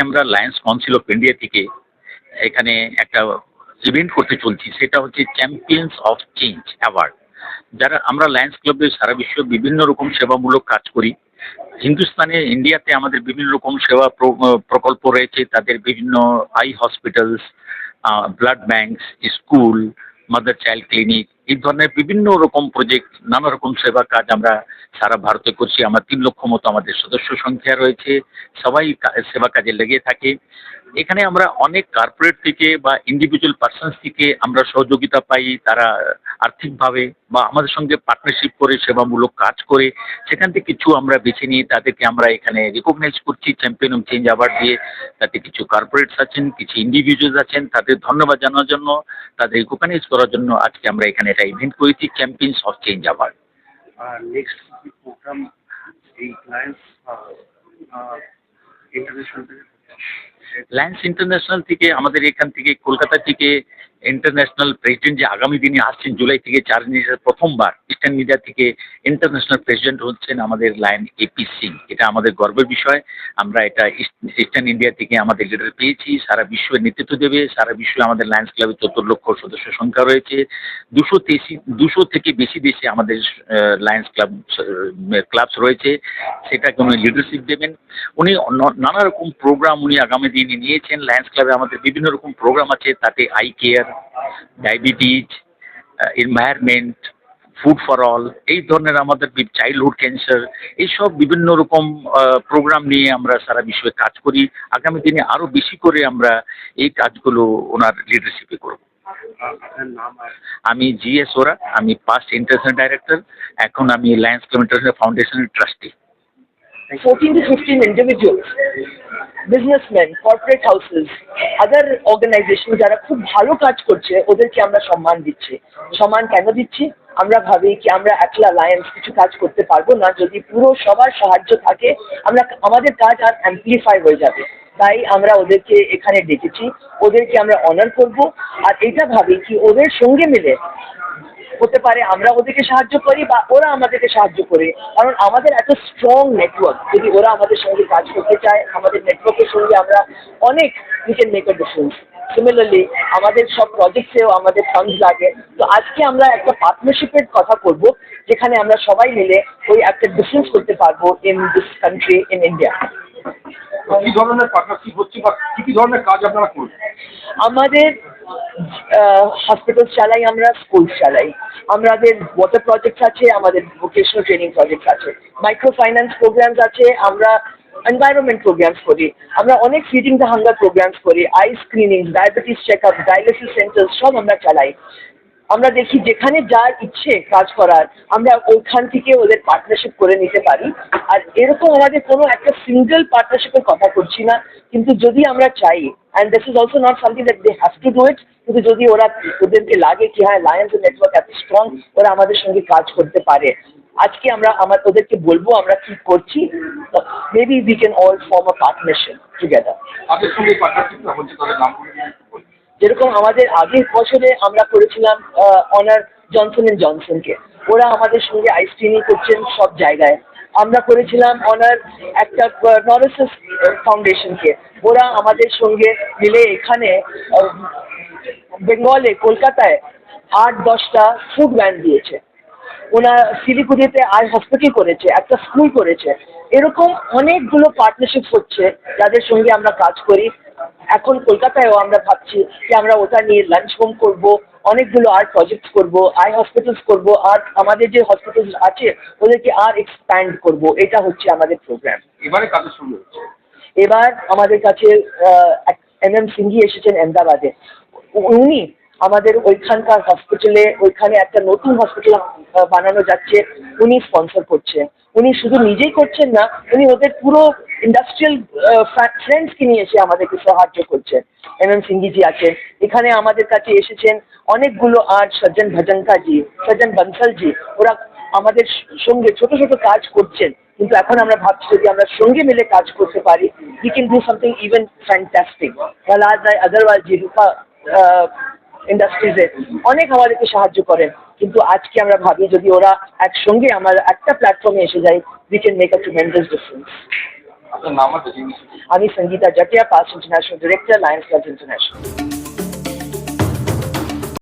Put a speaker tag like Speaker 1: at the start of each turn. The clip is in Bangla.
Speaker 1: আমরা লায়ন্স কাউন্সিল অফ ইন্ডিয়া থেকে এখানে একটা ইভেন্ট করতে চলছি, সেটা হচ্ছে চ্যাম্পিয়ন্স অফ চেঞ্জ অ্যাওয়ার্ড। যারা আমরা লায়ন্স ক্লাবে সারা বিশ্ব বিভিন্ন রকম সেবামূলক কাজ করি। হিন্দুস্তানে ইন্ডিয়াতে আমাদের বিভিন্ন রকম সেবা প্রকল্প রয়েছে, তাদের বিভিন্ন I hospitals, blood banks, school, mother child clinic, এই ধরনের বিভিন্ন রকম প্রজেক্ট, নানা রকম সেবা কাজ আমরা সারা ভারতে করছি। আমার 3 লক্ষ মতো আমাদের সদস্য সংখ্যা রয়েছে, সবাই সেবা কাজে লেগে থাকে। এখানে আমরা অনেক কর্পোরেট থেকে বা ইন্ডিভিজুয়াল পার্সনস থেকে আমরা সহযোগিতা পাই, তারা আর্থিকভাবে বা আমাদের সঙ্গে পার্টনারশিপ করে সেবামূলক কাজ করে সেখান থেকে কিছু আমরা বেছে নিয়ে তাদেরকে আমরা এখানে রিকগনাইজ করছি চ্যাম্পিয়ন অফ চেঞ্জ অ্যাওয়ার্ড দিয়ে। তাতে কিছু কর্পোরেটস আছেন, কিছু ইন্ডিভিজুয়ালস আছেন, তাদের ধন্যবাদ জানানোর জন্য, তাদের রিকগনাইজ করার জন্য আজকে আমরা এখানে একটা ইভেন্ট করেছি champions of change award.
Speaker 2: Next programme এই লায়ন্স ইন্টারন্যাশনাল
Speaker 1: লায়ন্স ইন্টারন্যাশনাল থেকে আমাদের এখান থেকে কলকাতা থেকে ইন্টারন্যাশনাল প্রেসিডেন্ট যে আগামী দিনে আসছেন জুলাই থেকে 4 প্রথমবার ইস্টার্ন ইন্ডিয়া থেকে ইন্টারন্যাশনাল প্রেসিডেন্ট হচ্ছেন আমাদের লায়ন এপি সিং। এটা আমাদের গর্বের বিষয়। আমরা এটা ইস্টার্ন ইন্ডিয়া থেকে আমাদের লিডার পেয়েছি, সারা বিশ্বের নেতৃত্ব দেবে। সারা বিশ্বে আমাদের লায়ন্স ক্লাবে 74 লক্ষ সদস্য সংখ্যা রয়েছে। 200 থেকে বেশি দেশে আমাদের লায়ন্স ক্লাবস রয়েছে, সেটাকে উনি লিডারশিপ দেবেন। উনি নানা রকম প্রোগ্রাম উনি আগামী দিনে নিয়েছেন। লায়ন্স ক্লাবে আমাদের বিভিন্ন রকম প্রোগ্রাম আছে, তাতে eye care, diabetes, environment, food for all, এই ধরনের আমাদের চাইল্ডহুড ক্যান্সার, এইসব বিভিন্ন রকম প্রোগ্রাম নিয়ে আমরা সারা বিশ্বে কাজ করি। আগামী দিনে আরও বেশি করে আমরা এই কাজগুলো ওনার লিডারশিপে করব। আমি GS ওরা, আমি পাস্ট ইন্টারন্যাশনাল ডাইরেক্টর, এখন আমি লায়ন্স ক্লাব ইন্টারন্যাশনাল ফাউন্ডেশনের trustee.
Speaker 3: 14 to 15 individuals, businessmen, corporate houses, other organizations যারা খুব ভালো কাজ করছে ওদেরকে আমরা সম্মান দিচ্ছি। সম্মান কেন দিচ্ছি? আমরা ভাবি কি আমরা একলা লায়ন্স কিছু কাজ করতে পারবো না, যদি পুরো সবার সাহায্য থাকে আমাদের কাজ আর অ্যাম্পলিফাই হয়ে যাবে। তাই আমরা ওদেরকে এখানে ডেকেছি, ওদেরকে আমরা অনার করব। আর এটা ভাবি কি ওদের সঙ্গে মিলে হতে পারে আমরা ওদেরকে সাহায্য করি বা ওরা আমাদেরকে সাহায্য করে, কারণ আমাদের এত স্ট্রং নেটওয়ার্ক। যদি ওরা আমাদের সঙ্গে কাজ করতে চায়, আমাদের নেটওয়ার্কের সঙ্গে আমরা অনেক we can make a difference. Similarly আমাদের সব প্রজেক্টসেও আমাদের ফান্ডস লাগে, তো আজকে আমরা একটা পার্টনারশিপের কথা করব যেখানে আমরা সবাই মিলে ওই একটা ডিফারেন্স করতে পারবো in this country, in India.
Speaker 2: কি ধরনের পার্টনারশিপ হচ্ছে বা কি ধরনের কাজ আপনারা করবেন?
Speaker 3: আমাদের হসপিটাল চালাই, আমরা স্কুল চালাই, আমাদের ওয়াটার প্রজেক্ট আছে, আমাদের ভোকেশনাল ট্রেনিং প্রজেক্ট আছে, মাইক্রো ফাইন্যান্স প্রোগ্রামস আছে, আমরা এনভায়রনমেন্ট প্রোগ্রামস করি, আমরা অনেক ফিডিং দ্য হাঙ্গার প্রোগ্রামস করি, eye screening, diabetes check up, dialysis centre সব আমরা চালাই। আমরা দেখি যেখানে যার ইচ্ছে কাজ করার আমরা ওইখান থেকে ওদের পার্টনারশিপ করে নিতে পারি। আর এরকম আমাদের কোনো একটা সিঙ্গেল পার্টনারশিপের কথা করছি না, কিন্তু যদি আমরা চাই, and this is also not something that they have to do it, কিন্তু যদি ওদেরকে লাগে কি হ্যাঁ লায়ন্স নেটওয়ার্ক এত স্ট্রং, ওরা আমাদের সঙ্গে কাজ করতে পারে, আজকে আমরা ওদেরকে বলবো আমরা কি করছি, maybe we can all form a partnership together.
Speaker 2: আপনাদের সঙ্গে পার্টনারশিপটা হচ্ছে তাদের নাম
Speaker 3: যেরকম আমাদের আগের বছরে আমরা করেছিলাম অনার জনসন অ্যান্ড জনসনকে, ওরা আমাদের সঙ্গে আই স্ক্রিনিং করছেন সব জায়গায়। আমরা করেছিলাম অনার একটা নরসিস ফাউন্ডেশনকে, ওরা আমাদের সঙ্গে মিলে এখানে বেঙ্গলে কলকাতায় 8-10টা ফুড ভ্যান দিয়েছে। ওনার শিলিগুড়িতে আই হসপিটাল করেছে, একটা স্কুল করেছে। এরকম অনেকগুলো পার্টনারশিপ হচ্ছে যাদের সঙ্গে আমরা কাজ করি। এখন কলকাতায়ও আমরা ভাবছি যে আমরা ওটা নিয়ে লাঞ্চ হোম করবো, অনেকগুলো আর্ট প্রজেক্ট করবো, আই হসপিটালস করবো, আর আমাদের যে হসপিটালস আছে ওদেরকে আর এক্সপ্যান্ড করবো। এটা হচ্ছে আমাদের প্রোগ্রাম।
Speaker 2: এবারে কাদের সঙ্গে হচ্ছে?
Speaker 3: এবার আমাদের কাছে MM সিংহি এসেছেন আহমেদাবাদে। উনি আমাদের ওইখানকার হসপিটালে, ওইখানে একটা নতুন হসপিটাল বানানো যাচ্ছে, উনি স্পন্সর করছেন। উনি শুধু নিজেই করছেন না, উনি ওদের পুরো ইন্ডাস্ট্রিয়াল ফ্রেন্ডসকে নিয়ে এসে আমাদেরকে সাহায্য করছেন। MM সিংহিজি আছেন এখানে, আমাদের কাছে এসেছেন অনেকগুলো আর্ট, সজ্জন ভজনকাজি, সজ্জন বনসলজি, ওরা আমাদের সঙ্গে ছোট ছোট কাজ করছেন। কিন্তু এখন আমরা ভাবছি যদি আমরা সঙ্গে মিলে কাজ করতে পারি, we can do something even fantastic. Prahlad Rai Agarwal ji Rupa ইন্ডাস্ট্রিজে অনেক আমাদেরকে সাহায্য করেন, কিন্তু আজকে আমরা ভাবি যদি ওরা একসঙ্গে আমার একটা প্ল্যাটফর্মে এসে যায়, we can make a tremendous difference.
Speaker 2: আপনার নাম আছে জিনিস
Speaker 3: আমি Sangeeta Jatia, past international director, Lions Club international.